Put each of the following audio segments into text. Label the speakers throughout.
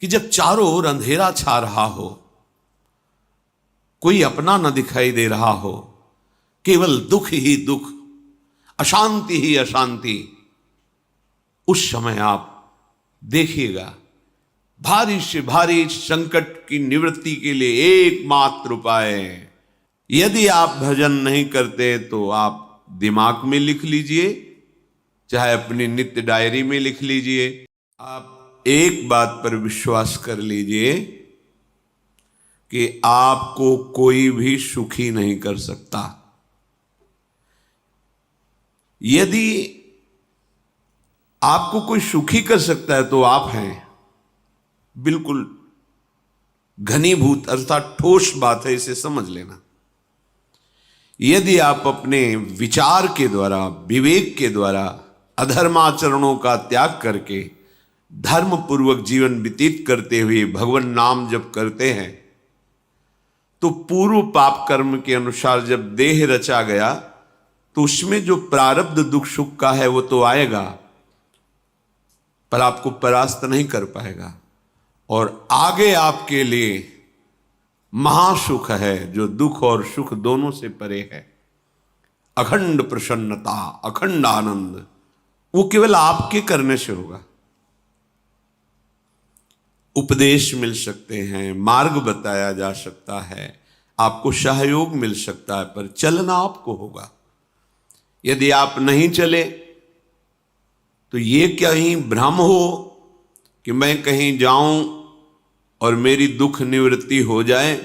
Speaker 1: कि जब चारों ओर अंधेरा छा रहा हो, कोई अपना न दिखाई दे रहा हो, केवल दुख ही दुख, अशांति ही अशांति, उस समय आप देखिएगा भारी से भारी संकट की निवृत्ति के लिए एकमात्र उपाय है। यदि आप भजन नहीं करते तो आप दिमाग में लिख लीजिए, चाहे अपनी नित्य डायरी में लिख लीजिए। आप एक बात पर विश्वास कर लीजिए कि आपको कोई भी सुखी नहीं कर सकता। यदि आपको कोई सुखी कर सकता है तो आप हैं। बिल्कुल घनीभूत अर्थात ठोस बात है, इसे समझ लेना। यदि आप अपने विचार के द्वारा, विवेक के द्वारा अधर्माचरणों का त्याग करके धर्म पूर्वक जीवन व्यतीत करते हुए भगवान नाम जप करते हैं, तो पूर्व पाप कर्म के अनुसार जब देह रचा गया तो उसमें जो प्रारब्ध दुख सुख का है वो तो आएगा, पर आपको परास्त नहीं कर पाएगा। और आगे आपके लिए महासुख है जो दुख और सुख दोनों से परे है। अखंड प्रसन्नता, अखंड आनंद, वो केवल आपके करने से होगा। उपदेश मिल सकते हैं, मार्ग बताया जा सकता है, आपको सहयोग मिल सकता है, पर चलना आपको होगा। यदि आप नहीं चले तो ये कहीं भ्रम हो कि मैं कहीं जाऊं और मेरी दुख निवृत्ति हो जाए,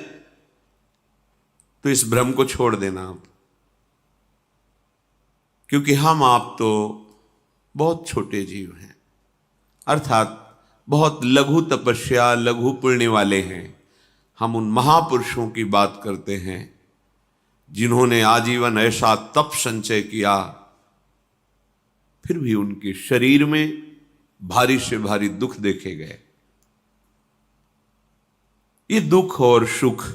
Speaker 1: तो इस भ्रम को छोड़ देना आप। क्योंकि हम आप तो बहुत छोटे जीव हैं, अर्थात बहुत लघु तपस्या, लघु पुण्य वाले हैं। हम उन महापुरुषों की बात करते हैं जिन्होंने आजीवन ऐसा तप संचय किया, फिर भी उनके शरीर में भारी से भारी दुख देखे गए। ये दुख और सुख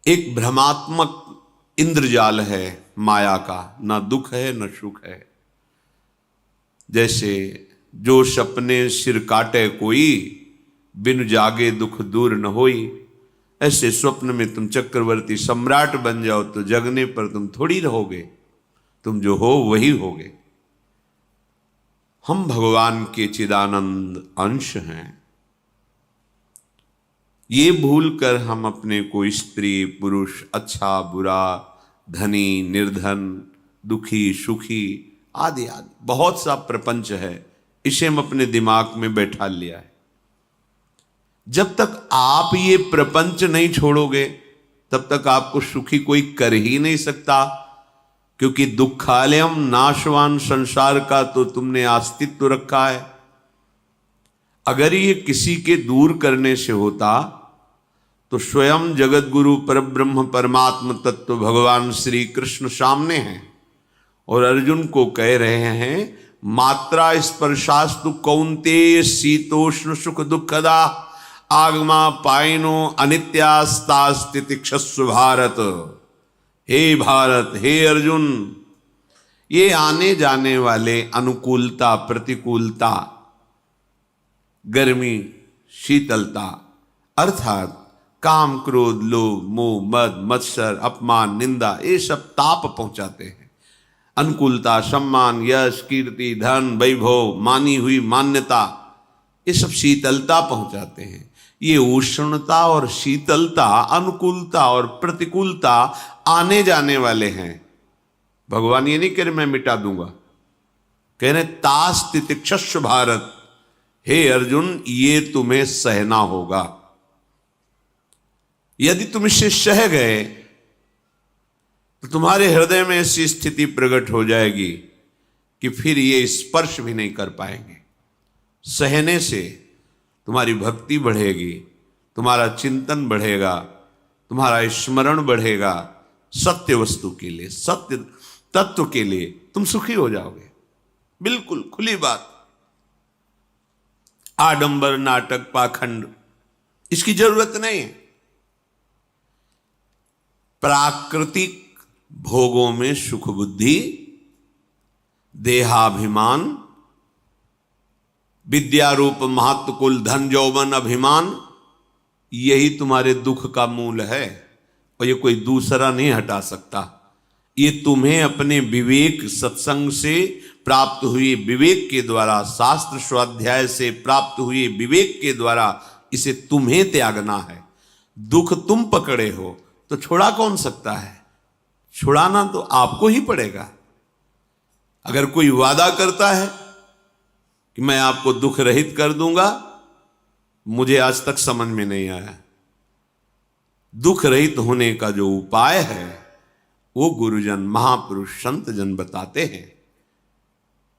Speaker 1: एक भ्रमात्मक इंद्रजाल है माया का, ना दुख है न सुख है। जैसे जो सपने सिर काटे कोई, बिन जागे दुख दूर न होई। ऐसे स्वप्न में तुम चक्रवर्ती सम्राट बन जाओ तो जगने पर तुम थोड़ी रहोगे, तुम जो हो वही होगे। हम भगवान के चिदानंद अंश हैं। ये भूल कर हम अपने को स्त्री पुरुष, अच्छा बुरा, धनी निर्धन, दुखी सुखी आदि आदि बहुत सा प्रपंच है, इसे हम अपने दिमाग में बैठा लिया है। जब तक आप ये प्रपंच नहीं छोड़ोगे तब तक आपको सुखी कोई कर ही नहीं सकता, क्योंकि दुखालयम नाशवान संसार का तो तुमने अस्तित्व रखा है। अगर ये किसी के दूर करने से होता तो स्वयं जगत गुरु परब्रह्म परमात्म तत्व भगवान श्री कृष्ण सामने हैं और अर्जुन को कह रहे हैं, मात्रा स्पर्शास्तु कौन्तेय शीतोष्ण सुख दुखदा आगमा पायनो अनित्यास्तास्तितिक्षस्व भारत। हे भारत, हे अर्जुन, ये आने जाने वाले अनुकूलता प्रतिकूलता, गर्मी शीतलता, अर्थात काम क्रोध लोभ मोह मद मत्सर अपमान निंदा, ये सब ताप पहुंचाते हैं। अनुकूलता सम्मान यश कीर्ति धन वैभव, मानी हुई मान्यता, ये सब शीतलता पहुंचाते हैं। ये उष्णता और शीतलता, अनुकूलता और प्रतिकूलता आने जाने वाले हैं। भगवान ये नहीं कह रहे मैं मिटा दूंगा, कह रहे तास तितिक्षस्व भारत। हे अर्जुन, ये तुम्हें सहना होगा। यदि तुम इसे सह गए तो तुम्हारे हृदय में ऐसी स्थिति प्रकट हो जाएगी कि फिर ये स्पर्श भी नहीं कर पाएंगे। सहने से तुम्हारी भक्ति बढ़ेगी, तुम्हारा चिंतन बढ़ेगा, तुम्हारा स्मरण बढ़ेगा, सत्य वस्तु के लिए, सत्य तत्व के लिए तुम सुखी हो जाओगे। बिल्कुल खुली बात। आडंबर नाटक पाखंड इसकी जरूरत नहीं है। प्राकृतिक भोगों में सुख बुद्धि, देहाभिमान, विद्या रूप महत्व कुल धन यौवन अभिमान, यही तुम्हारे दुख का मूल है और ये कोई दूसरा नहीं हटा सकता। ये तुम्हें अपने विवेक सत्संग से प्राप्त हुए विवेक के द्वारा, शास्त्र स्वाध्याय से प्राप्त हुए विवेक के द्वारा इसे तुम्हें त्यागना है। दुख तुम पकड़े हो तो छुड़ा कौन सकता है? छुड़ाना तो आपको ही पड़ेगा। अगर कोई वादा करता है कि मैं आपको दुख रहित कर दूंगा, मुझे आज तक समझ में नहीं आया। दुख रहित होने का जो उपाय है वो गुरुजन, महापुरुष, संत जन बताते हैं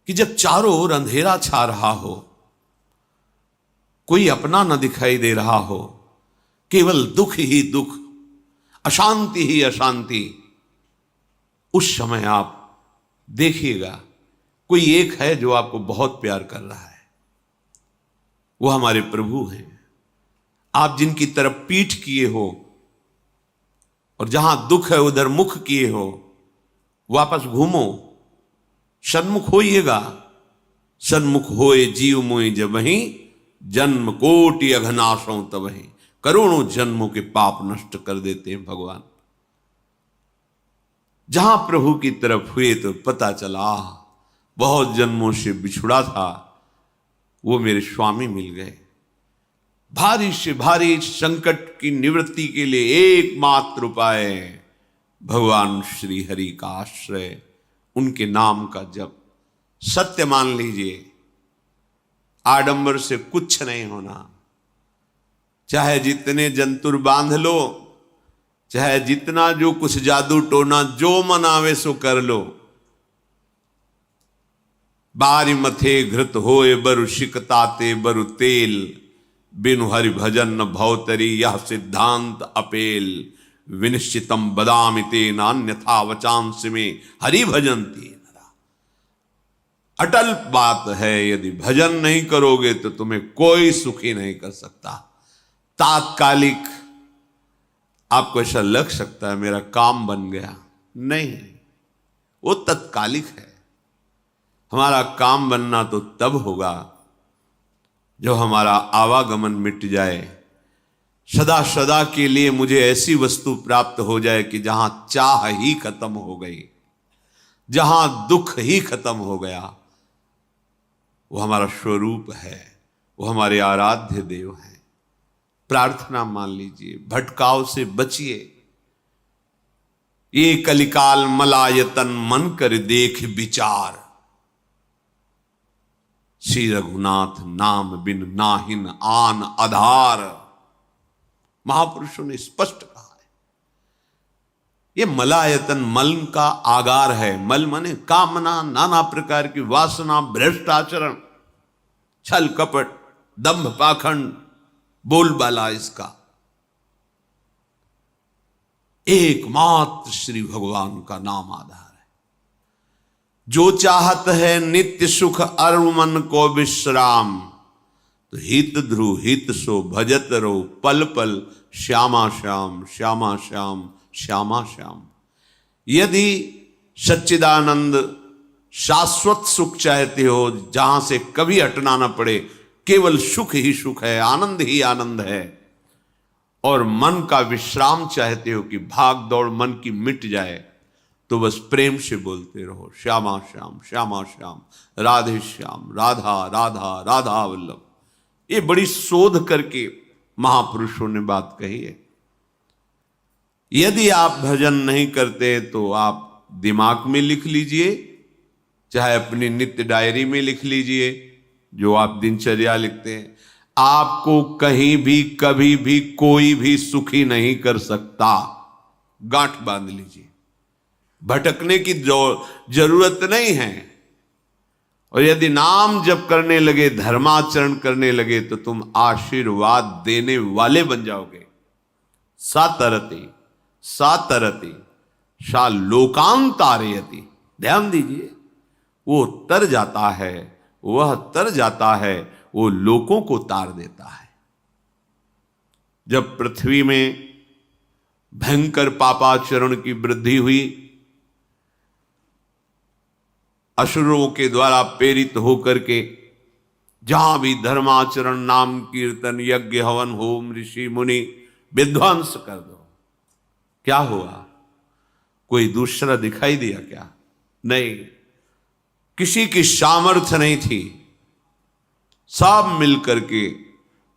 Speaker 1: कि जब चारों ओर अंधेरा छा रहा हो, कोई अपना न दिखाई दे रहा हो, केवल दुख ही दुख, अशांति ही अशांति, उस समय आप देखिएगा कोई एक है जो आपको बहुत प्यार कर रहा है। वो हमारे प्रभु हैं। आप जिनकी तरफ पीठ किए हो और जहां दुख है उधर मुख किए हो, वापस घूमो, सन्मुख होइएगा। सन्मुख होए जीव मोहि जबहि, जन्म कोटि अघनाशों तबहि। करोड़ों जन्मों के पाप नष्ट कर देते हैं भगवान। जहां प्रभु की तरफ हुए तो पता चला बहुत जन्मों से बिछुड़ा था, वो मेरे स्वामी मिल गए। भारी से भारी संकट की निवृत्ति के लिए एकमात्र उपाय भगवान श्री हरि का आश्रय, उनके नाम का जप। सत्य मान लीजिए, आडंबर से कुछ नहीं होना। चाहे जितने जंतुर बांध लो, चाहे जितना जो कुछ जादू टोना जो मन आवे सो कर लो, बारी मथे घृत होए बरु शिकताते बरु तेल, बिनु हरि भजन न भवतरी यह सिद्धांत अपेल। विनिश्चितम बदामि तेन अन्यथा वचांस में हरि भजन्ति नरा। अटल बात है, यदि भजन नहीं करोगे तो तुम्हें कोई सुखी नहीं कर सकता। तात्कालिक आपको ऐसा लग सकता है मेरा काम बन गया, नहीं, वो तत्कालिक है। हमारा काम बनना तो तब होगा जो हमारा आवागमन मिट जाए, सदा सदा के लिए मुझे ऐसी वस्तु प्राप्त हो जाए कि जहां चाह ही खत्म हो गई, जहां दुख ही खत्म हो गया। वो हमारा स्वरूप है, वो हमारे आराध्य देव हैं। प्रार्थना मान लीजिए, भटकाव से बचिए। ये कलिकाल मलायतन मन कर देख विचार, श्री रघुनाथ नाम बिन नाहिन आन आधार। महापुरुषों ने स्पष्ट कहा है। ये मलायतन मल का आगार है। मल माने कामना, नाना प्रकार की वासना, भ्रष्ट आचरण, छल कपट, दंभ पाखंड, बोलबाला, इसका एकमात्र श्री भगवान का नाम आधार है। जो चाहत है नित्य सुख अरु मन को विश्राम, तो हित ध्रुव हित सो भजत रो पल पल श्यामा श्याम श्यामा श्याम श्यामा श्याम। यदि सच्चिदानंद शाश्वत सुख चाहते हो, जहां से कभी हटना ना पड़े, केवल सुख ही सुख है, आनंद ही आनंद है, और मन का विश्राम चाहते हो कि भाग दौड़ मन की मिट जाए, तो बस प्रेम से बोलते रहो श्यामा श्याम श्यामा श्याम, राधे श्याम, राधा राधा राधा वल्लभ। ये बड़ी शोध करके महापुरुषों ने बात कही है। यदि आप भजन नहीं करते तो आप दिमाग में लिख लीजिए, चाहे अपनी नित्य डायरी में लिख लीजिए, जो आप दिनचर्या लिखते हैं। आपको कहीं भी कभी भी कोई भी सुखी नहीं कर सकता। गांठ बांध लीजिए, भटकने की जरूरत नहीं है। और यदि नाम जप करने लगे, धर्माचरण करने लगे, तो तुम आशीर्वाद देने वाले बन जाओगे। सातरति सातरति सा लोकांतारयति। ध्यान दीजिए, वो तर जाता है, वह तर जाता है, वो लोकों को तार देता है। जब पृथ्वी में भयंकर पापाचरण की वृद्धि हुई, असुरों के द्वारा प्रेरित होकर के जहां भी धर्माचरण, नाम कीर्तन, यज्ञ, हवन, होम, ऋषि मुनि विध्वंस कर दो, क्या हुआ? कोई दूसरा दिखाई दिया क्या? नहीं, किसी की सामर्थ्य नहीं थी। सब मिलकर के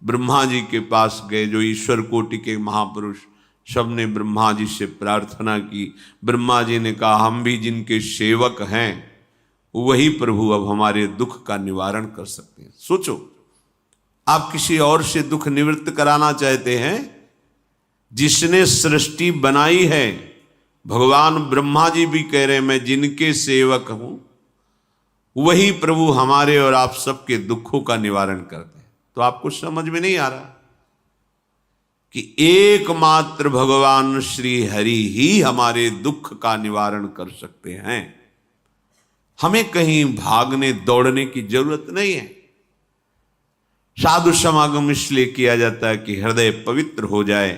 Speaker 1: ब्रह्मा जी के पास गए, जो ईश्वर कोटि के महापुरुष, सबने ब्रह्मा जी से प्रार्थना की। ब्रह्मा जी ने कहा, हम भी जिनके सेवक हैं वही प्रभु अब हमारे दुख का निवारण कर सकते हैं। सोचो, आप किसी और से दुख निवृत्त कराना चाहते हैं? जिसने सृष्टि बनाई है, भगवान ब्रह्मा जी भी कह रहे हैं मैं जिनके सेवक हूं, वही प्रभु हमारे और आप सबके दुखों का निवारण करते हैं। तो आपको समझ में नहीं आ रहा कि एकमात्र भगवान श्री हरि ही हमारे दुख का निवारण कर सकते हैं। हमें कहीं भागने दौड़ने की जरूरत नहीं है। साधु समागम इसलिए किया जाता है कि हृदय पवित्र हो जाए,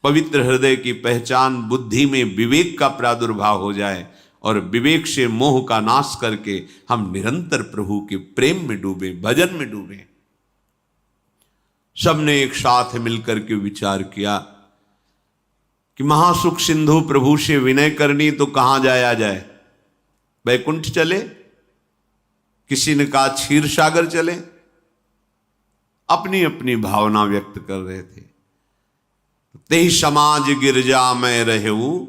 Speaker 1: पवित्र हृदय की पहचान बुद्धि में विवेक का प्रादुर्भाव हो जाए, और विवेक से मोह का नाश करके हम निरंतर प्रभु के प्रेम में डूबे, भजन में डूबे। सबने एक साथ मिलकर के विचार किया कि महासुख सिंधु प्रभु से विनय करनी तो कहां जाया जाए? वैकुंठ चले, किसी ने कहा क्षीर सागर चले। अपनी अपनी भावना व्यक्त कर रहे थे। तेहि समाज गिरजा में रहेऊ,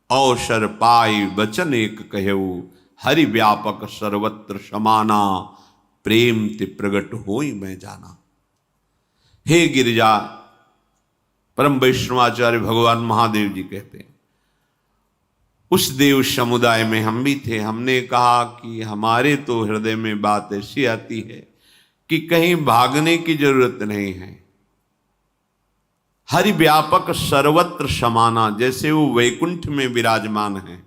Speaker 1: अवसर पाई वचन एक कहेऊ, हरि व्यापक सर्वत्र समाना, प्रेम ते प्रगट होई मैं जाना। हे गिरिजा, परम वैष्णवाचार्य भगवान महादेव जी कहते हैं, उस देव समुदाय में हम भी थे। हमने कहा कि हमारे तो हृदय में बात ऐसी आती है कि कहीं भागने की जरूरत नहीं है। हरि व्यापक सर्वत्र समाना, जैसे वो वैकुंठ में विराजमान है,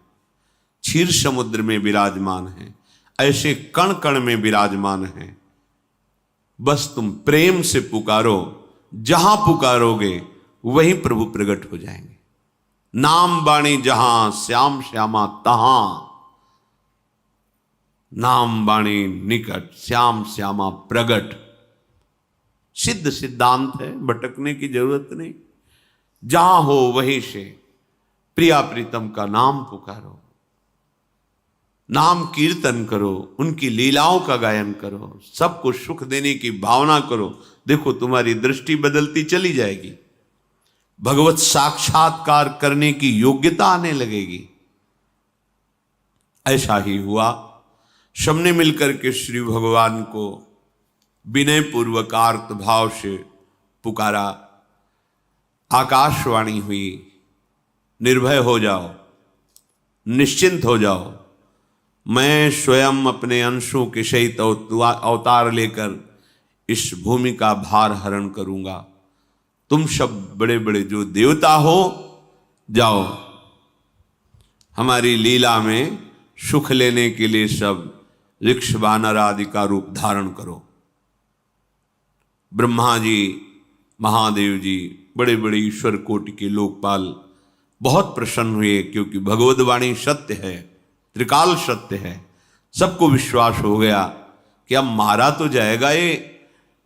Speaker 1: क्षीर समुद्र में विराजमान है, ऐसे कण कण में विराजमान है। बस तुम प्रेम से पुकारो, जहां पुकारोगे वहीं प्रभु प्रकट हो जाएंगे। नाम बाणी जहां, श्याम श्यामा तहां। नाम बाणी निकट, श्याम श्यामा प्रगट। सिद्ध सिद्धांत है, भटकने की जरूरत नहीं। जहां हो वहीं से प्रिया प्रीतम का नाम पुकारो, नाम कीर्तन करो, उनकी लीलाओं का गायन करो, सबको सुख देने की भावना करो। देखो तुम्हारी दृष्टि बदलती चली जाएगी, भगवत साक्षात्कार करने की योग्यता आने लगेगी। ऐसा ही हुआ। सबने मिलकर के श्री भगवान को विनय पूर्वक आर्त भाव से पुकारा। आकाशवाणी हुई, निर्भय हो जाओ, निश्चिंत हो जाओ, मैं स्वयं अपने अंशों के सहित अवतार लेकर इस भूमि का भार हरण करूंगा। तुम सब बड़े बड़े जो देवता हो, जाओ हमारी लीला में सुख लेने के लिए सब ऋक्ष वानर आदि का रूप धारण करो। ब्रह्मा जी, महादेव जी, बड़े बड़े ईश्वर कोटि के लोकपाल बहुत प्रसन्न हुए, क्योंकि भगवद वाणी सत्य है, त्रिकाल सत्य है। सबको विश्वास हो गया कि अब मारा तो जाएगा ये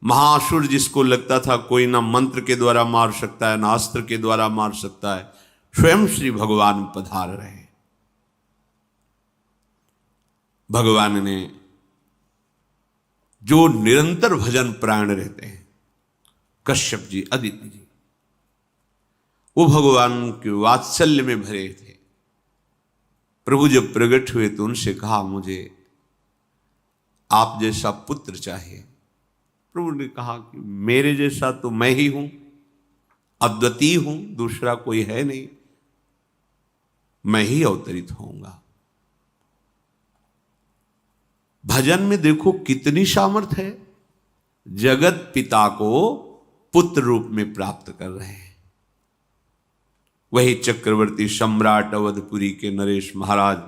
Speaker 1: महासुर, जिसको लगता था कोई ना मंत्र के द्वारा मार सकता है, ना अस्त्र के द्वारा मार सकता है। स्वयं श्री भगवान पधार रहे। भगवान ने जो निरंतर भजन प्राण रहते हैं, कश्यप जी, अदिति जी, वो भगवान के वात्सल्य में भरे थे। प्रभु जब प्रकट हुए तो उनसे कहा, मुझे आप जैसा पुत्र चाहिए। प्रभु ने कहा कि मेरे जैसा तो मैं ही हूं, अद्वितीय हूं, दूसरा कोई है नहीं, मैं ही अवतरित होऊंगा। भजन में देखो कितनी सामर्थ्य है। जगत पिता को पुत्र रूप में प्राप्त कर रहे हैं। वही चक्रवर्ती सम्राट अवधपुरी के नरेश महाराज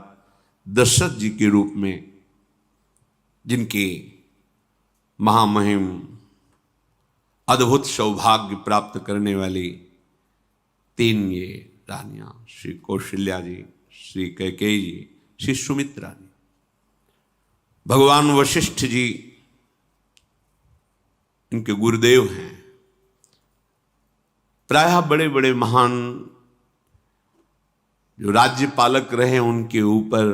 Speaker 1: दशरथ जी के रूप में, जिनके महामहिम अद्भुत सौभाग्य प्राप्त करने वाली 3 ये रानियां, श्री कौशल्या जी, श्री कैकेयी जी, श्री सुमित्रा जी। भगवान वशिष्ठ जी इनके गुरुदेव हैं। प्रायः बड़े बड़े महान जो राज्य पालक रहे उनके ऊपर,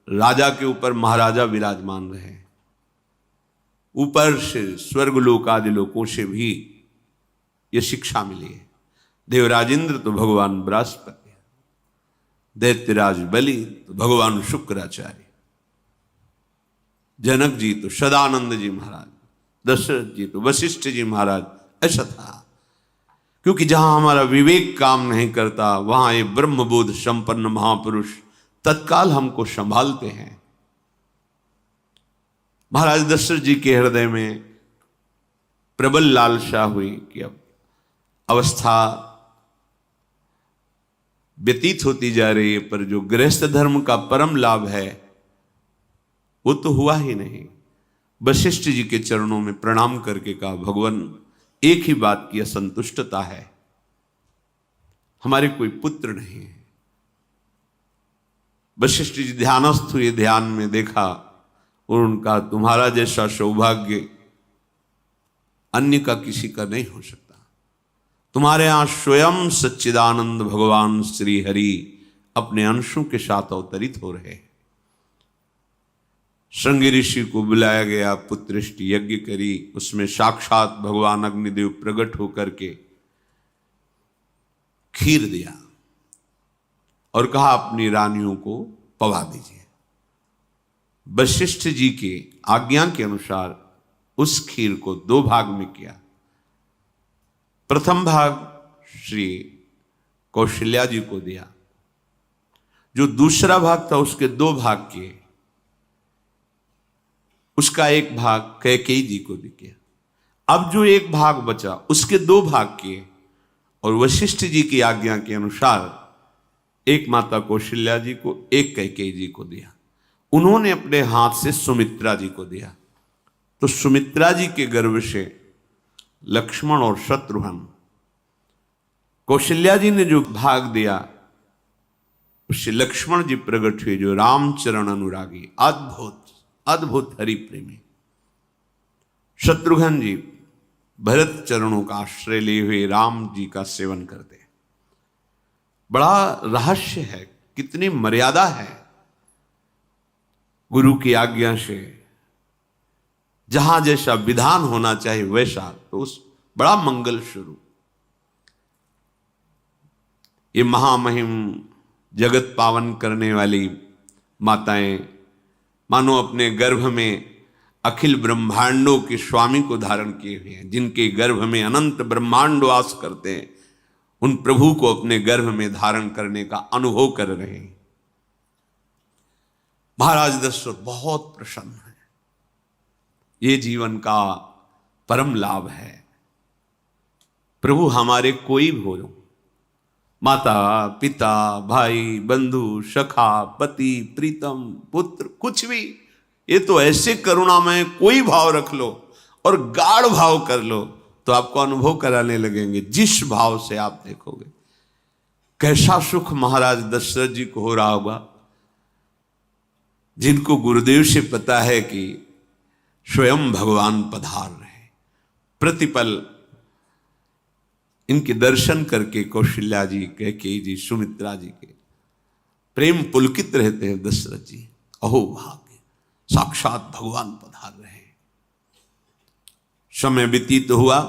Speaker 1: राजा के ऊपर महाराजा विराजमान रहे। ऊपर से स्वर्गलोक आदि लोकों से भी ये शिक्षा मिली है। देवराजेंद्र तो भगवान बृहस्पति, दैत्यराज बलि तो भगवान शुक्राचार्य, जनक जी तो सदानंद जी महाराज, दशरथ जी तो वशिष्ठ जी महाराज। ऐसा था, क्योंकि जहां हमारा विवेक काम नहीं करता वहां ये ब्रह्मबोध संपन्न महापुरुष तत्काल हमको संभालते हैं। महाराज दशरथ जी के हृदय में प्रबल लालसा हुई कि अब अवस्था व्यतीत होती जा रही है, पर जो गृहस्थ धर्म का परम लाभ है वो तो हुआ ही नहीं। वशिष्ठ जी के चरणों में प्रणाम करके कहा, भगवान एक ही बात की असंतुष्टता है, हमारे कोई पुत्र नहीं है। वशिष्ठ जी ध्यानस्थ हुए, ध्यान में देखा और उनका, तुम्हारा जैसा सौभाग्य अन्य का किसी का नहीं हो सकता। तुम्हारे यहां स्वयं सच्चिदानंद भगवान श्री हरि अपने अंशों के साथ अवतरित हो रहे हैं। श्रृंगी ऋषि को बुलाया गया, पुत्रेष्टि यज्ञ करी, उसमें साक्षात भगवान अग्निदेव प्रकट होकर के खीर दिया और कहा अपनी रानियों को पवा दीजिए। वशिष्ठ जी के आज्ञा के अनुसार उस खीर को 2 भाग में किया। प्रथम भाग श्री कौशल्या जी को दिया, जो दूसरा भाग था उसके 2 भाग किए, उसका 1 भाग कैकेयी जी को दिया। अब जो 1 भाग बचा उसके 2 भाग किए और वशिष्ठ जी की आज्ञा के अनुसार एक माता कौशल्या जी को, एक कैकेयी जी को दिया। उन्होंने अपने हाथ से सुमित्रा जी को दिया। तो सुमित्रा जी के गर्भ से लक्ष्मण और शत्रुघ्न, कौशल्या जी ने जो भाग दिया उससे लक्ष्मण जी प्रकट हुए, जो रामचरण अनुरागी, अद्भुत अद्भुत हरि प्रेमी। शत्रुघ्न जी भरत चरणों का आश्रय लिए हुए राम जी का सेवन करते हैं। बड़ा रहस्य है, कितनी मर्यादा है गुरु की आज्ञा से। जहां जैसा विधान होना चाहिए वैसा, तो उस बड़ा मंगल शुरू। ये महामहिम जगत पावन करने वाली माताएं मानो अपने गर्भ में अखिल ब्रह्मांडों के स्वामी को धारण किए हुए हैं। जिनके गर्भ में अनंत ब्रह्मांड वास करते हैं, उन प्रभु को अपने गर्भ में धारण करने का अनुभव कर रहे हैं। महाराज दशरथ बहुत प्रसन्न है। ये जीवन का परम लाभ है। प्रभु हमारे कोई भी हो, माता पिता भाई बंधु सखा पति प्रीतम पुत्र, कुछ भी, ये तो ऐसे करुणा में कोई भाव रख लो और गाढ़ भाव कर लो तो आपको अनुभव कराने लगेंगे। जिस भाव से आप देखोगे कैसा सुख महाराज दशरथ जी को हो रहा होगा, जिनको गुरुदेव से पता है कि स्वयं भगवान पधार रहे। प्रतिपल इनके दर्शन करके कौशल्या जी, कैकेयी जी, सुमित्रा जी के प्रेम पुलकित रहते हैं। दशरथ जी, अहो भाग्य, साक्षात भगवान पधार रहे। समय व्यतीत हुआ,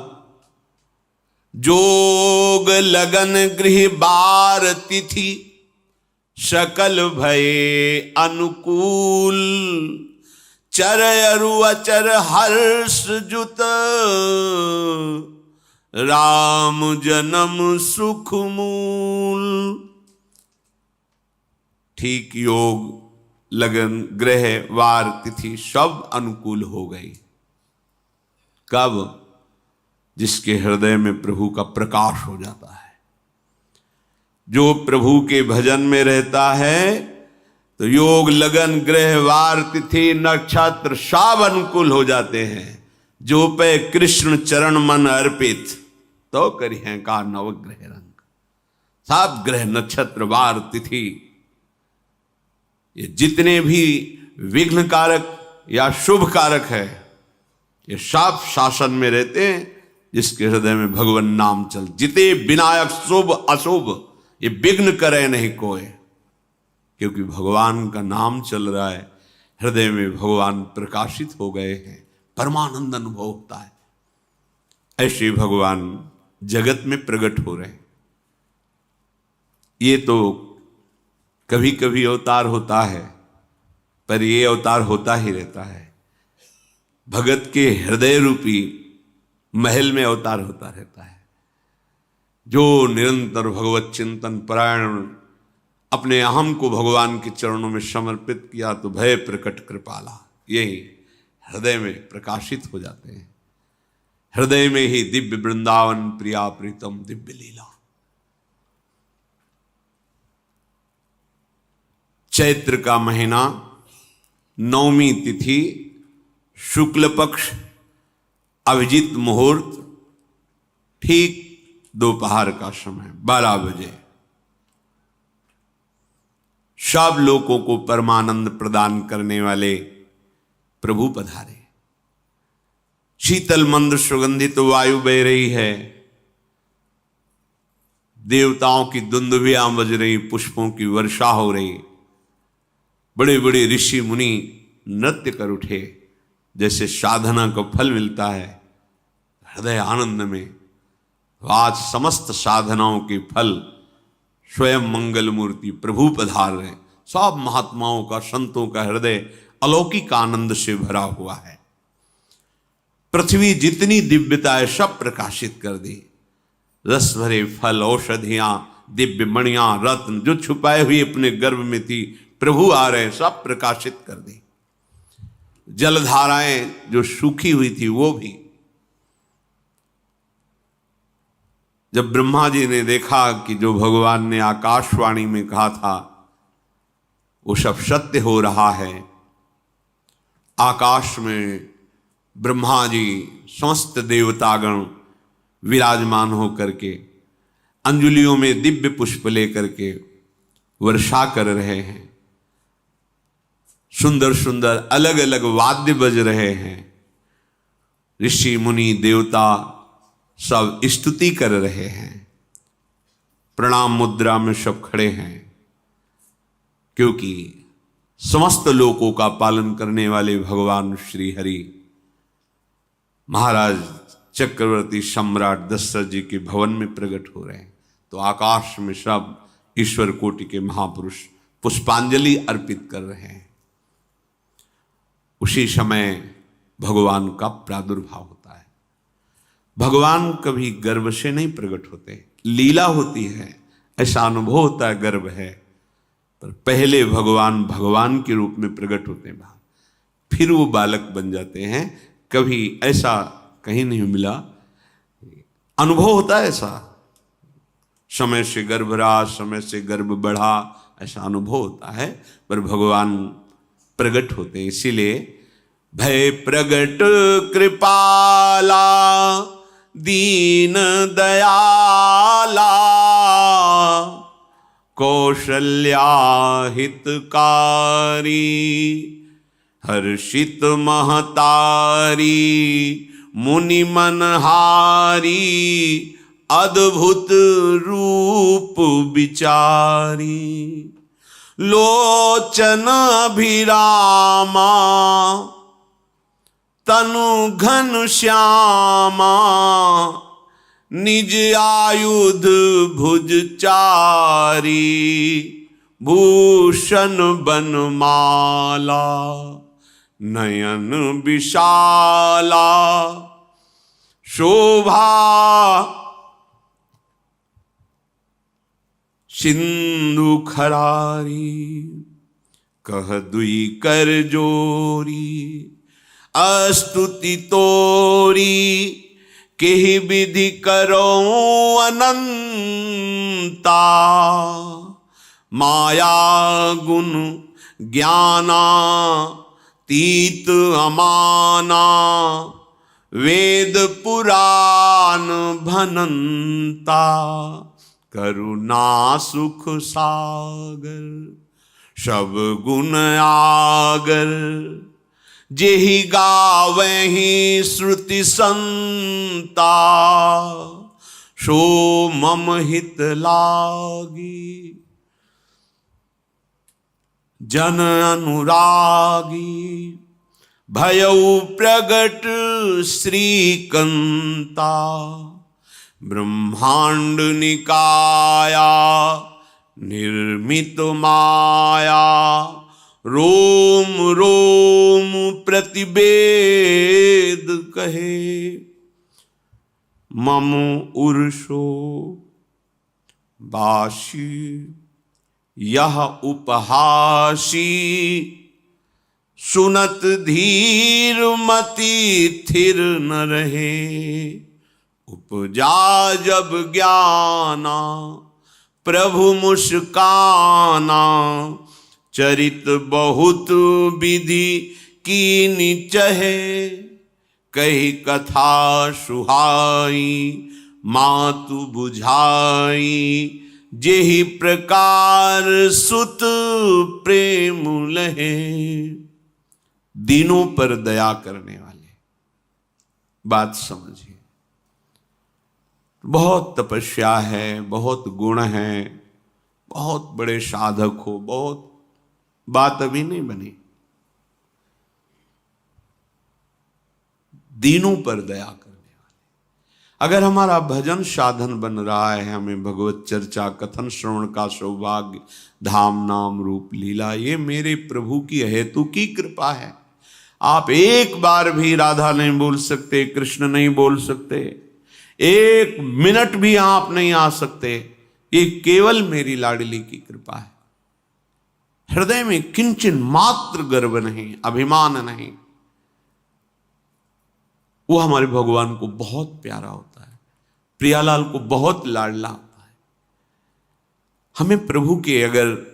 Speaker 1: जोग लगन गृह बार तिथि, सकल भये अनुकूल, चर अरु अचर हर्ष जुत, राम जन्म सुख मूल। ठीक योग लगन ग्रह वार तिथि सब अनुकूल हो गई। कब? जिसके हृदय में प्रभु का प्रकाश हो जाता है। जो प्रभु के भजन में रहता है तो योग लगन ग्रह वार तिथि नक्षत्र सब अनुकूल हो जाते हैं। जो पे कृष्ण चरण मन अर्पित, तो करी है का नवग्रह रंग। सब ग्रह नक्षत्र वार तिथि, ये जितने भी विघ्न कारक या शुभ कारक है, ये सब शासन में रहते हैं जिसके हृदय में भगवान नाम चल। जिते विनायक शुभ अशुभ ये विघ्न करे नहीं कोई, क्योंकि भगवान का नाम चल रहा है, हृदय में भगवान प्रकाशित हो गए हैं, परमानंद अनुभव होता है। ऐसे भगवान जगत में प्रकट हो रहे हैं। ये तो कभी कभी अवतार होता है, पर ये अवतार होता ही रहता है। भगत के हृदय रूपी महल में अवतार होता रहता है। जो निरंतर भगवत चिंतन परायण अपने अहम को भगवान के चरणों में समर्पित किया तो भय प्रकट कृपाला, यही हृदय में प्रकाशित हो जाते हैं। हृदय में ही दिव्य वृंदावन प्रिया प्रीतम दिव्य लीला। चैत्र का महीना, नवमी तिथि, शुक्ल पक्ष, अभिजीत मुहूर्त, ठीक दोपहर का समय 12 बजे सब लोगों को परमानंद प्रदान करने वाले प्रभु पधारे। शीतल मंद सुगंधित वायु बह रही है, देवताओं की दुंदुभियां बज रही, पुष्पों की वर्षा हो रही, बड़े बड़े ऋषि मुनि नृत्य कर उठे। जैसे साधना को फल मिलता है हृदय आनंद में, आज समस्त साधनाओं के फल स्वयं मंगल मूर्ति प्रभु पधार रहे। सब महात्माओं का, संतों का हृदय अलौकिक आनंद से भरा हुआ है। पृथ्वी जितनी दिव्यता है सब प्रकाशित कर दी। रस भरे फल, औषधियां, दिव्य मणियां, रत्न जो छुपाए हुए अपने गर्भ में थी, प्रभु आ रहे, सब प्रकाशित कर दी। जलधाराएं जो सूखी हुई थी वो भी। जब ब्रह्मा जी ने देखा कि जो भगवान ने आकाशवाणी में कहा था वो सब सत्य हो रहा है, आकाश में ब्रह्मा जी समस्त देवतागण विराजमान होकर के अंजलियों में दिव्य पुष्प लेकर के वर्षा कर रहे हैं, सुंदर सुंदर अलग अलग वाद्य बज रहे हैं, ऋषि मुनि देवता सब स्तुति कर रहे हैं, प्रणाम मुद्रा में सब खड़े हैं, क्योंकि समस्त लोकों का पालन करने वाले भगवान श्री हरि महाराज चक्रवर्ती सम्राट दशरथ जी के भवन में प्रकट हो रहे हैं। तो आकाश में सब ईश्वर कोटि के महापुरुष पुष्पांजलि अर्पित कर रहे हैं। उसी समय भगवान का प्रादुर्भाव होता है। भगवान कभी गर्भ से नहीं प्रकट होते, लीला होती है, ऐसा अनुभव होता है गर्भ है, पर पहले भगवान भगवान के रूप में प्रकट होते हैं बाहर, फिर वो बालक बन जाते हैं। कभी ऐसा कहीं नहीं मिला, अनुभव होता है ऐसा, समय से गर्भ रहा, समय से गर्भ बढ़ा, ऐसा अनुभव होता है, पर भगवान प्रकट होते हैं। इसीलिए भय प्रगट कृपाला दीन दयाला कौशल्या हितकारी हर्षित महतारी मुनि मनहारी अद्भुत रूप विचारी लोचन अभिरामा तनु घन श्यामा निज आयुध भुज चारी भूषण बनमाला नयन विशाला शोभा सिंधु खरारी कह दुई कर जोरी अस्तुति तोरी केहि विधि करो अनंता माया गुण ज्ञाना तीत अमाना वेद पुराण भनंता करुणा सुख सागर सब गुण आगर जेहि गावहि श्रुति संता, सो मम हित लागी। जन अनुरागी भयउ प्रगट श्रीकंता, ब्रह्मांड निकाया निर्मित माया, रोम रोम प्रतिवेद कहे। मम उर्षो बाशी यह उपहासी, सुनत धीर मति थिर न रहे। उपजा जब ज्ञाना प्रभु मुस्काना, चरित बहुत विधि कीनि चहे। कही कथा सुहाई मातु बुझाई, जेहि प्रकार सुत प्रेम लहे। दीनों पर दया करने वाले, बात समझिए। बहुत तपस्या है, बहुत गुण है, बहुत बड़े साधक हो, बहुत बात अभी नहीं बनी। दीनों पर दया करने वाले। अगर हमारा भजन साधन बन रहा है, हमें भगवत चर्चा कथन श्रवण का सौभाग्य, धाम नाम रूप लीला, ये मेरे प्रभु की हेतु की कृपा है। आप एक बार भी राधा नहीं बोल सकते, कृष्ण नहीं बोल सकते, एक मिनट भी आप नहीं आ सकते, ये केवल मेरी लाडली की कृपा है। हृदय में किंचन मात्र गर्व नहीं, अभिमान नहीं। वो हमारे भगवान को बहुत प्यारा होता है, प्रियालाल को बहुत लाडला होता है। हमें प्रभु के अगर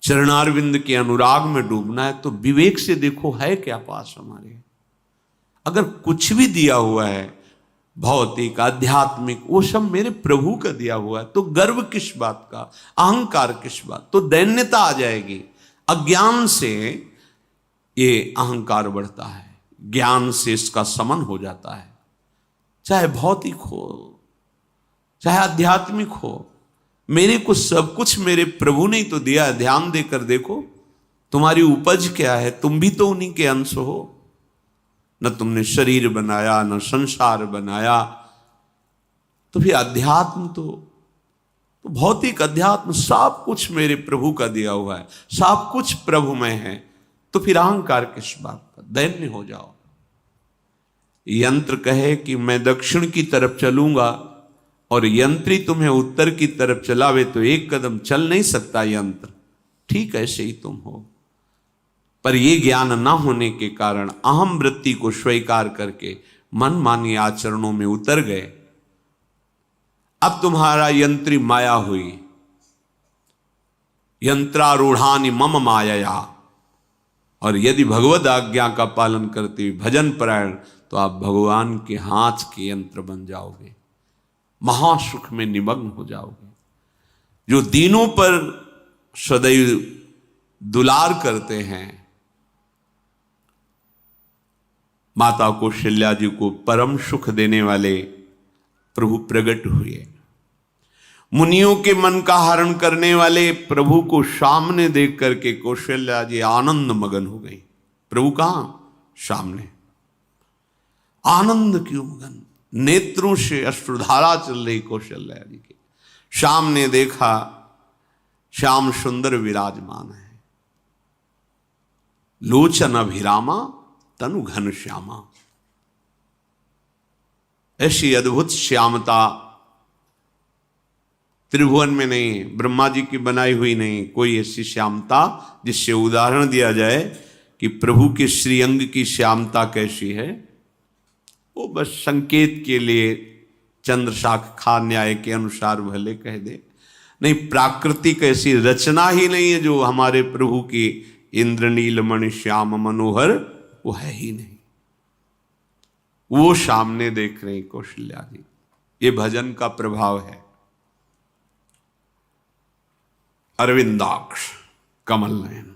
Speaker 1: चरणारविंद के अनुराग में डूबना है तो विवेक से देखो है क्या पास हमारे। अगर कुछ भी दिया हुआ है भौतिक आध्यात्मिक, वो सब मेरे प्रभु का दिया हुआ है, तो गर्व किस बात का, अहंकार किस बात, तो दैन्यता आ जाएगी। अज्ञान से ये अहंकार बढ़ता है, ज्ञान से इसका समन हो जाता है। चाहे भौतिक हो चाहे आध्यात्मिक हो, मेरे को सब कुछ मेरे प्रभु ने तो दिया है। ध्यान देकर देखो तुम्हारी उपज क्या है, तुम भी तो उन्हीं के अंश हो। न तुमने शरीर बनाया, न संसार बनाया, तो फिर अध्यात्म तो भौतिक अध्यात्म सब कुछ मेरे प्रभु का दिया हुआ है, सब कुछ प्रभु में है। तो फिर अहंकार किस बात का, दैन्य हो जाओ। यंत्र कहे कि मैं दक्षिण की तरफ चलूंगा और यंत्री तुम्हें उत्तर की तरफ चलावे तो एक कदम चल नहीं सकता यंत्र। ठीक ऐसे ही तुम हो, पर यह ज्ञान ना होने के कारण अहम वृत्ति को स्वीकार करके मनमानी आचरणों में उतर गए। अब तुम्हारा यंत्री माया हुई, यंत्रारूढ़ानि मम मायया। और यदि भगवद आज्ञा का पालन करते हुए भजन परायण, तो आप भगवान के हाथ के यंत्र बन जाओगे, महासुख में निमग्न हो जाओगे। जो दीनों पर सदैव दुलार करते हैं, माता कौशल्या जी को परम सुख देने वाले प्रभु प्रकट हुए। मुनियों के मन का हरण करने वाले प्रभु को सामने देख करके कौशल्या जी आनंद मगन हो गई। प्रभु कहां? सामने। आनंद क्यों मगन? नेत्रों से अश्रुधारा चल रही कौशल्या जी के। सामने देखा श्याम सुंदर विराजमान है, लोचन अभिरामा तनु घन श्यामा। ऐसी अद्भुत श्यामता त्रिभुवन में नहीं, ब्रह्मा जी की बनाई हुई नहीं कोई ऐसी श्यामता जिससे उदाहरण दिया जाए कि प्रभु के श्रीअंग की श्यामता कैसी है। वो बस संकेत के लिए चंद्र शाखा न्याय के अनुसार भले कह दे, नहीं प्राकृतिक ऐसी रचना ही नहीं है जो हमारे प्रभु की इंद्रनील मणि श्याम मनोहर, वो है ही नहीं। वो सामने देख रहे कौशल्या जी। ये भजन का प्रभाव है। अरविंदाक्ष कमल नयन,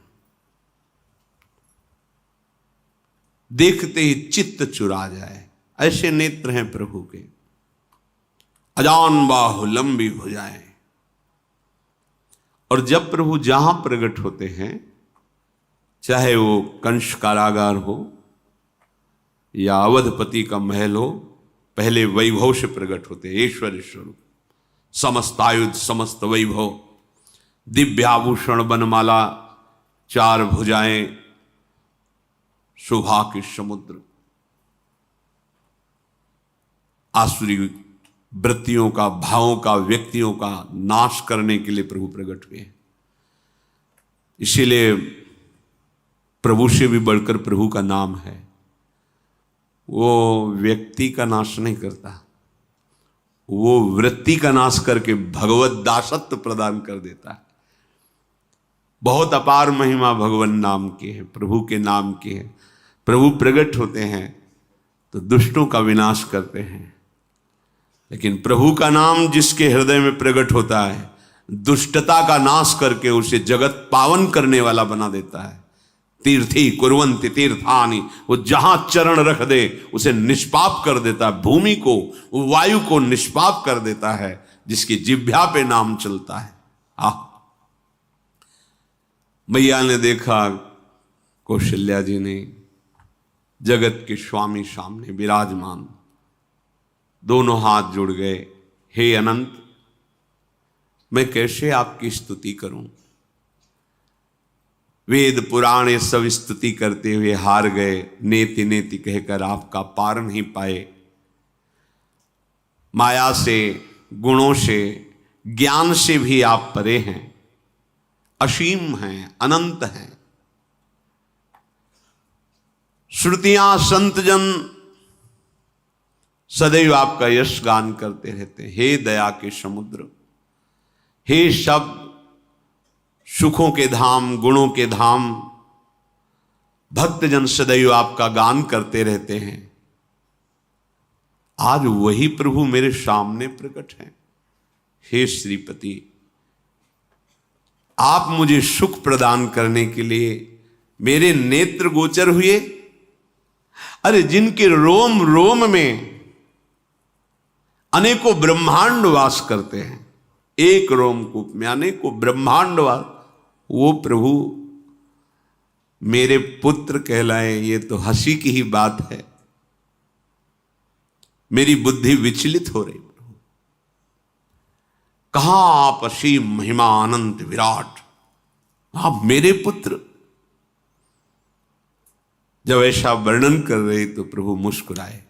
Speaker 1: देखते ही चित्त चुरा जाए, ऐसे नेत्र हैं प्रभु के। अजान बाहु लंबी भुजाएं। और जब प्रभु जहां प्रकट होते हैं, चाहे वो कंस कारागार हो या अवधपति का महल हो, पहले वैभव से प्रकट होते हैं। ऐश्वर्य स्वरूप, समस्त आयुध, समस्त वैभव, दिव्याभूषण, बनमाला, 4 भुजाएं, शोभा के समुद्र, आसुरी वृत्तियों का, भावों का, व्यक्तियों का नाश करने के लिए प्रभु प्रकट हुए हैं। इसीलिए प्रभु से भी बढ़कर प्रभु का नाम है। वो व्यक्ति का नाश नहीं करता, वो वृत्ति का नाश करके भगवत दासत्व प्रदान कर देता है। बहुत अपार महिमा भगवान नाम की है, प्रभु के नाम की है। प्रभु प्रकट होते हैं तो दुष्टों का विनाश करते हैं, लेकिन प्रभु का नाम जिसके हृदय में प्रकट होता है, दुष्टता का नाश करके उसे जगत पावन करने वाला बना देता है। तीर्थी कुर्वन्ति तीर्थानि, वो जहां चरण रख दे उसे निष्पाप कर देता है। भूमि को, वायु को निष्पाप कर देता है, जिसकी जिह्वा पे नाम चलता है। मैया ने देखा, कौशल्या जी ने, जगत के स्वामी सामने विराजमान, दोनों हाथ जुड़ गए। हे अनंत, मैं कैसे आपकी स्तुति करूं? वेद पुराण ये सब स्तुति करते हुए हार गए। नेति नेति कहकर आपका पार नहीं पाए। माया से, गुणों से, ज्ञान से भी आप परे हैं, असीम हैं, अनंत हैं। श्रुतियां, संतजन सदैव आपका यश गान करते रहते हैं। हे दया के समुद्र, हे शब्द, सुखों के धाम, गुणों के धाम, भक्तजन सदैव आपका गान करते रहते हैं। आज वही प्रभु मेरे सामने प्रकट हैं। हे श्रीपति, आप मुझे सुख प्रदान करने के लिए मेरे नेत्र गोचर हुए। अरे जिनके रोम रोम में अनेकों ब्रह्मांड वास करते हैं, एक रोमकूप में अनेकों ब्रह्मांड वास, वो प्रभु मेरे पुत्र कहलाए, ये तो हंसी की ही बात है। मेरी बुद्धि विचलित हो रही। प्रभु कहां आप असीम महिमा अनंत विराट, आप मेरे पुत्र। जब ऐसा वर्णन कर रहे तो प्रभु मुस्कुराए।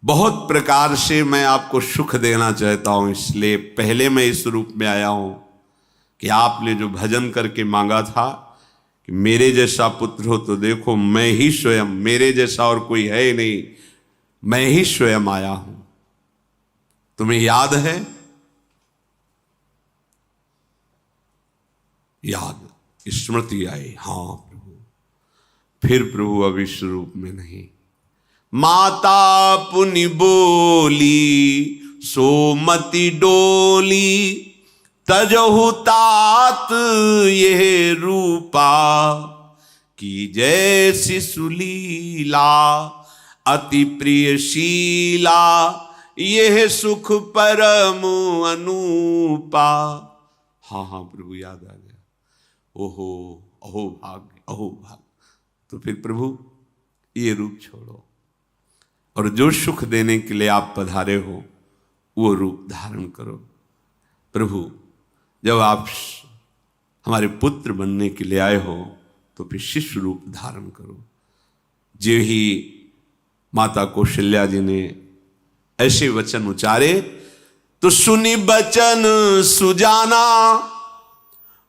Speaker 1: बहुत प्रकार से मैं आपको सुख देना चाहता हूं, इसलिए पहले मैं इस रूप में आया हूं कि आपने जो भजन करके मांगा था कि मेरे जैसा पुत्र हो, तो देखो मैं ही स्वयं, मेरे जैसा और कोई है ही नहीं, मैं ही स्वयं आया हूं। तुम्हें याद है? याद, स्मृति आई। हां प्रभु। फिर प्रभु अब इस रूप में नहीं। माता पुनि बोली सोमति डोली, तजहु तात ये रूपा, की जैसी सुलीला अति प्रियशीला, यह सुख परम अनूपा। हाँ हाँ प्रभु, याद आ गया। ओहो, अहो भाग्य, अहो भाग्य। तो फिर प्रभु ये रूप छोड़ो, और जो सुख देने के लिए आप पधारे हो वो रूप धारण करो। प्रभु, जब आप हमारे पुत्र बनने के लिए आए हो तो फिर शिष्य रूप धारण करो। जो ही माता कौशल्या जी ने ऐसे वचन उचारे तो सुनी बचन सुजाना,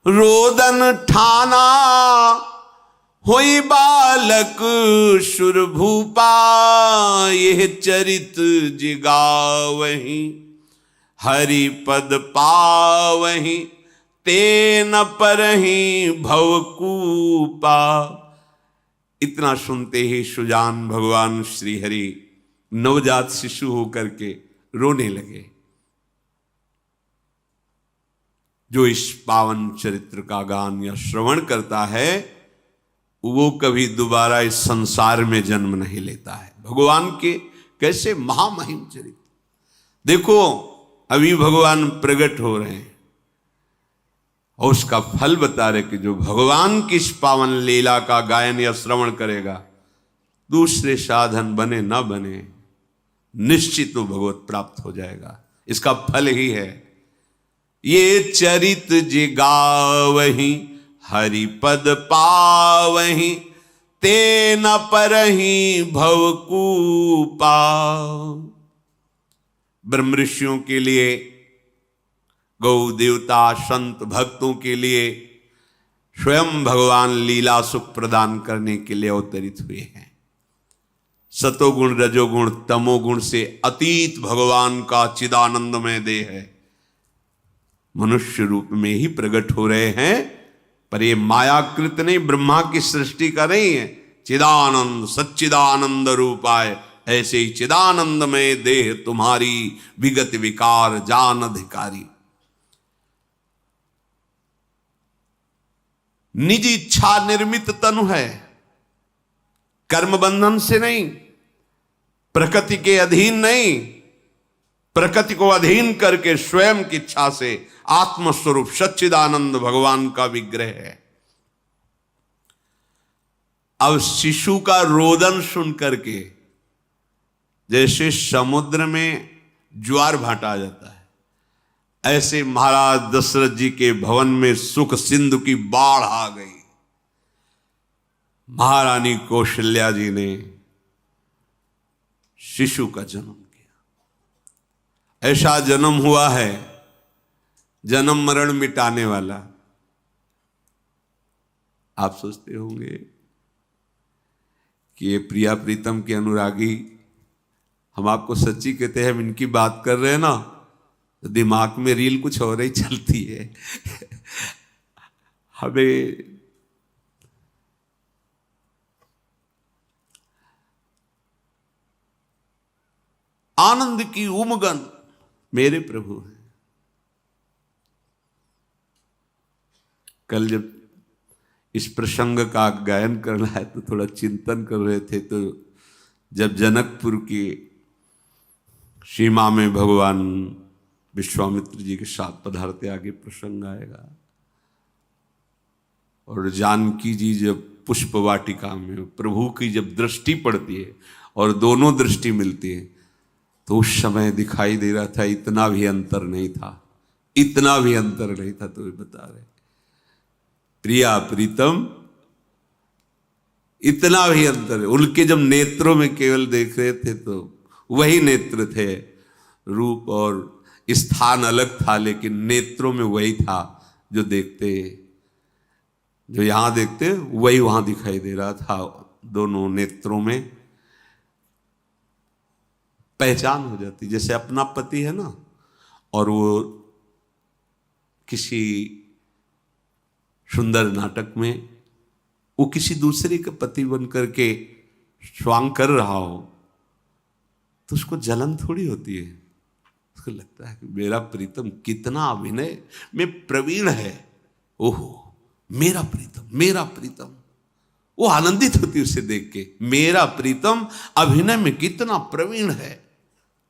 Speaker 1: रोदन ठाना, होई बालक सुरभूपा, यह चरित जिगावहीं, हरि पद पावहीं, तेन परहीं भवकूपा। इतना सुनते ही सुजान भगवान श्री हरि नवजात शिशु होकर के रोने लगे। जो इस पावन चरित्र का गान या श्रवण करता है वो कभी दोबारा इस संसार में जन्म नहीं लेता है। भगवान के कैसे महामहिम चरित्र। देखो अभी भगवान प्रकट हो रहे हैं और उसका फल बता रहे कि जो भगवान की इस पावन लीला का गायन या श्रवण करेगा, दूसरे साधन बने ना बने, निश्चित वो भगवत प्राप्त हो जाएगा। इसका फल ही है ये चरित जे गावहि हरिपद पावहि ते न परहि भवकूपा। ब्रह्म ऋषियों के लिए, गौ देवता संत भक्तों के लिए स्वयं भगवान लीला सुख प्रदान करने के लिए अवतरित हुए हैं। सतोगुण रजोगुण तमोगुण से अतीत भगवान का चिदानंदमय देह है, मनुष्य रूप में ही प्रकट हो रहे हैं। पर ये मायाकृत नहीं, ब्रह्मा की सृष्टि का नहीं है। चिदानंद सच्चिदानंद रूपाय, ऐसे ही चिदानंदमय देह तुम्हारी विगत विकार जान अधिकारी। निज इच्छा निर्मित तनु है, कर्म बंधन से नहीं, प्रकृति के अधीन नहीं, प्रकृति को अधीन करके स्वयं की इच्छा से आत्मस्वरूप सच्चिदानंद भगवान का विग्रह है। अब शिशु का रोदन सुन करके जैसे समुद्र में ज्वार भाटा जाता है, ऐसे महाराज दशरथ जी के भवन में सुख सिंधु की बाढ़ आ गई। महारानी कौशल्या जी ने शिशु का जन्म किया। ऐसा जन्म हुआ है जन्म मरण मिटाने वाला। आप सोचते होंगे कि ये प्रिया प्रीतम के अनुरागी, हम आपको सच्ची कहते हैं, हम इनकी बात कर रहे हैं ना तो दिमाग में रील कुछ और ही चलती है। हमें आनंद की उमगन मेरे प्रभु हैं। कल जब इस प्रसंग का गायन करना है तो थोड़ा चिंतन कर रहे थे, तो जब जनकपुर की सीमा में भगवान विश्वामित्र जी के साथ पधारते, आगे प्रसंग आएगा, और जानकी जी जब पुष्प वाटिका में प्रभु की जब दृष्टि पड़ती है और दोनों दृष्टि मिलती है, तो उस समय दिखाई दे रहा था इतना भी अंतर नहीं था, इतना भी अंतर नहीं था। तो बता रहे प्रिया प्रीतम, इतना भी अंतर है। उनके जब नेत्रों में केवल देख रहे थे तो वही नेत्र थे, रूप और स्थान अलग था, लेकिन नेत्रों में वही था जो देखते, जो यहां देखते वही वहां दिखाई दे रहा था। दोनों नेत्रों में पहचान हो जाती, जैसे अपना पति है ना, और वो किसी सुंदर नाटक में वो किसी दूसरे का पति बन करके स्वांग कर रहा हो तो उसको जलन थोड़ी होती है, उसको लगता है कि मेरा प्रीतम कितना अभिनय में प्रवीण है, ओहो मेरा प्रीतम, मेरा प्रीतम। वो आनंदित होती है उसे देख के, मेरा प्रीतम अभिनय में कितना प्रवीण है।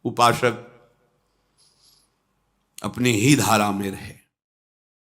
Speaker 1: उपासक अपनी ही धारा में रहे,